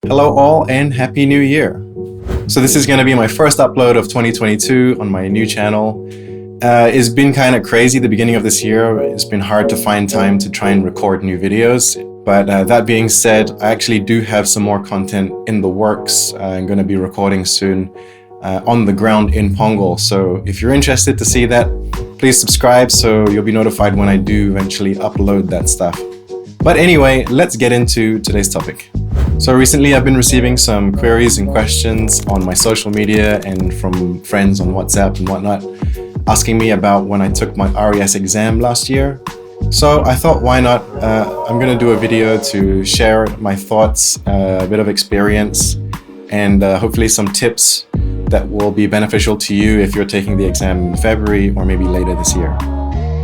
Hello all and Happy New Year. So this is going to be my first upload of 2022 on my new channel. It's been kind of crazy the beginning of this year. It's been hard to find time to try and record new videos. But that being said, I actually do have some more content in the works. I'm going to be recording soon on the ground in Pongal. So if you're interested to see that, please subscribe so you'll be notified when I do eventually upload that stuff. But anyway, let's get into today's topic. So recently I've been receiving some queries and questions on my social media and from friends on WhatsApp and whatnot, asking me about when I took my RES exam last year. So I thought, why not? I'm going to do a video to share my thoughts, a bit of experience, and hopefully some tips that will be beneficial to you if you're taking the exam in February or maybe later this year.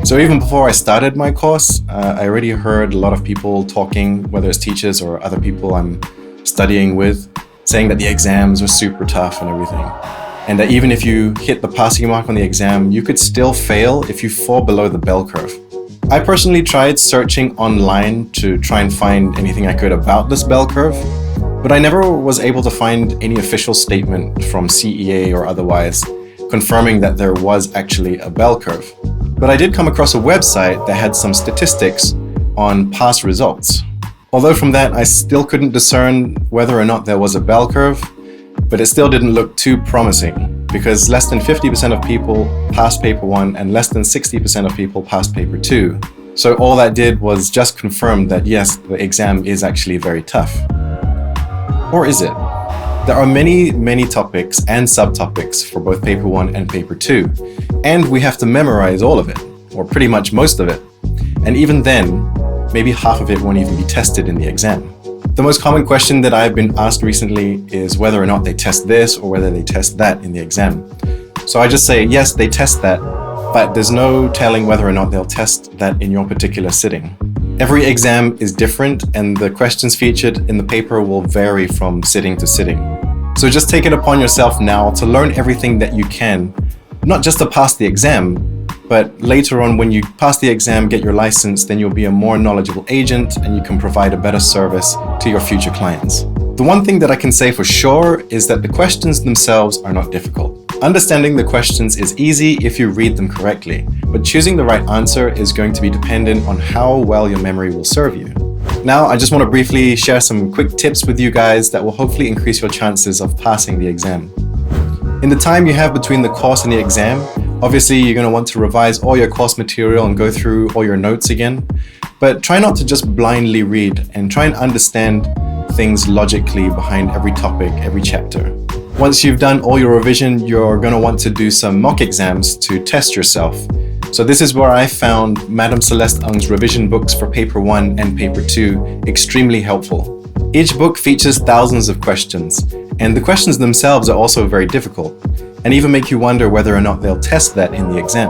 So even before I started my course, I already heard a lot of people talking, whether it's teachers or other people I'm studying with, saying that the exams were super tough and everything. And that even if you hit the passing mark on the exam, you could still fail if you fall below the bell curve. I personally tried searching online to try and find anything I could about this bell curve, but I never was able to find any official statement from CEA or otherwise confirming that there was actually a bell curve. But I did come across a website that had some statistics on past results. Although from that, I still couldn't discern whether or not there was a bell curve, but it still didn't look too promising because less than 50% of people passed paper 1 and less than 60% of people passed paper 2. So all that did was just confirm that yes, the exam is actually very tough. Or is it? There are many topics and subtopics for both paper 1 and paper 2, and we have to memorize all of it, or pretty much most of it. And even then, maybe half of it won't even be tested in the exam. The most common question that I've been asked recently is whether or not they test this or whether they test that in the exam. So I just say, yes, they test that, but there's no telling whether or not they'll test that in your particular sitting. Every exam is different and the questions featured in the paper will vary from sitting to sitting. So just take it upon yourself now to learn everything that you can, not just to pass the exam, but later on when you pass the exam, get your license, then you'll be a more knowledgeable agent and you can provide a better service to your future clients. The one thing that I can say for sure is that the questions themselves are not difficult. Understanding the questions is easy if you read them correctly, but choosing the right answer is going to be dependent on how well your memory will serve you. Now, I just want to briefly share some quick tips with you guys that will hopefully increase your chances of passing the exam. In the time you have between the course and the exam, obviously you're going to want to revise all your course material and go through all your notes again, but try not to just blindly read and try and understand things logically behind every topic, every chapter. Once you've done all your revision, you're going to want to do some mock exams to test yourself. So this is where I found Madam Celeste Ng's revision books for paper 1 and paper 2 extremely helpful. Each book features thousands of questions, and the questions themselves are also very difficult, and even make you wonder whether or not they'll test that in the exam.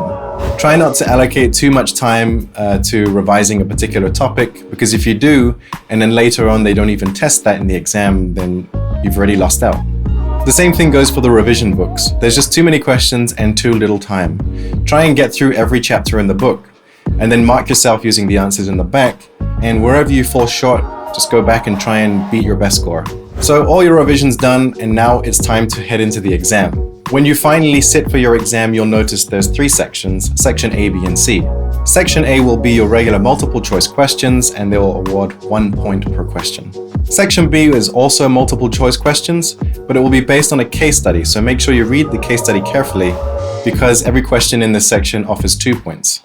Try not to allocate too much time to revising a particular topic, because if you do, and then later on they don't even test that in the exam, then you've already lost out. The same thing goes for the revision books. There's just too many questions and too little time. Try and get through every chapter in the book, and then mark yourself using the answers in the back, and wherever you fall short, just go back and try and beat your best score. So all your revision's done, and now it's time to head into the exam. When you finally sit for your exam, you'll notice there's 3 sections, section A, B, and C. Section A will be your regular multiple choice questions, and they will award 1 point per question. Section B is also multiple choice questions, but it will be based on a case study, so make sure you read the case study carefully because every question in this section offers 2 points.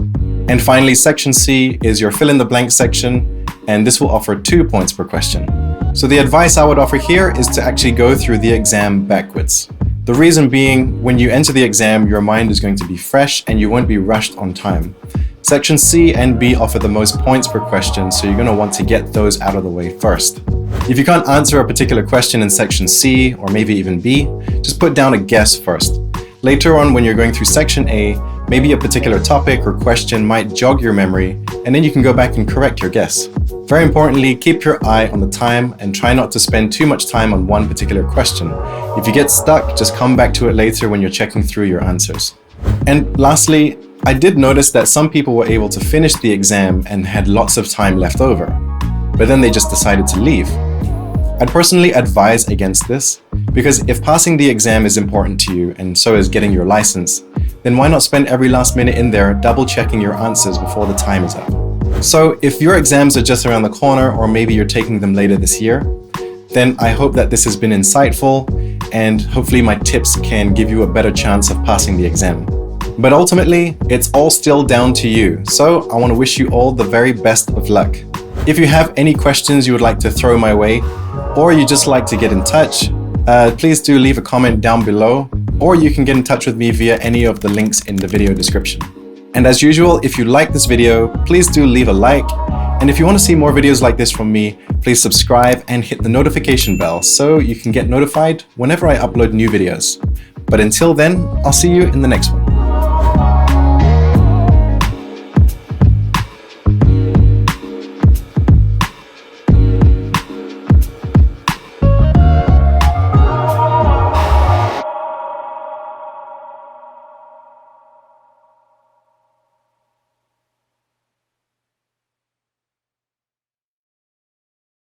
And finally, section C is your fill in the blank section, and this will offer 2 points per question. So the advice I would offer here is to actually go through the exam backwards. The reason being, when you enter the exam, your mind is going to be fresh and you won't be rushed on time. Section C and B offer the most points per question, so you're going to want to get those out of the way first. If you can't answer a particular question in section C or maybe even B, just put down a guess first. Later on, when you're going through section A, maybe a particular topic or question might jog your memory, and then you can go back and correct your guess. Very importantly, keep your eye on the time and try not to spend too much time on one particular question. If you get stuck, just come back to it later when you're checking through your answers. And lastly, I did notice that some people were able to finish the exam and had lots of time left over, but then they just decided to leave. I'd personally advise against this, because if passing the exam is important to you and so is getting your license, then why not spend every last minute in there double checking your answers before the time is up? So if your exams are just around the corner, or maybe you're taking them later this year, then I hope that this has been insightful, and hopefully my tips can give you a better chance of passing the exam. But ultimately, it's all still down to you. So I want to wish you all the very best of luck. If you have any questions you would like to throw my way, or you just like to get in touch, please do leave a comment down below, or you can get in touch with me via any of the links in the video description. And as usual, if you like this video, please do leave a like. And if you want to see more videos like this from me, please subscribe and hit the notification bell so you can get notified whenever I upload new videos. But until then, I'll see you in the next one.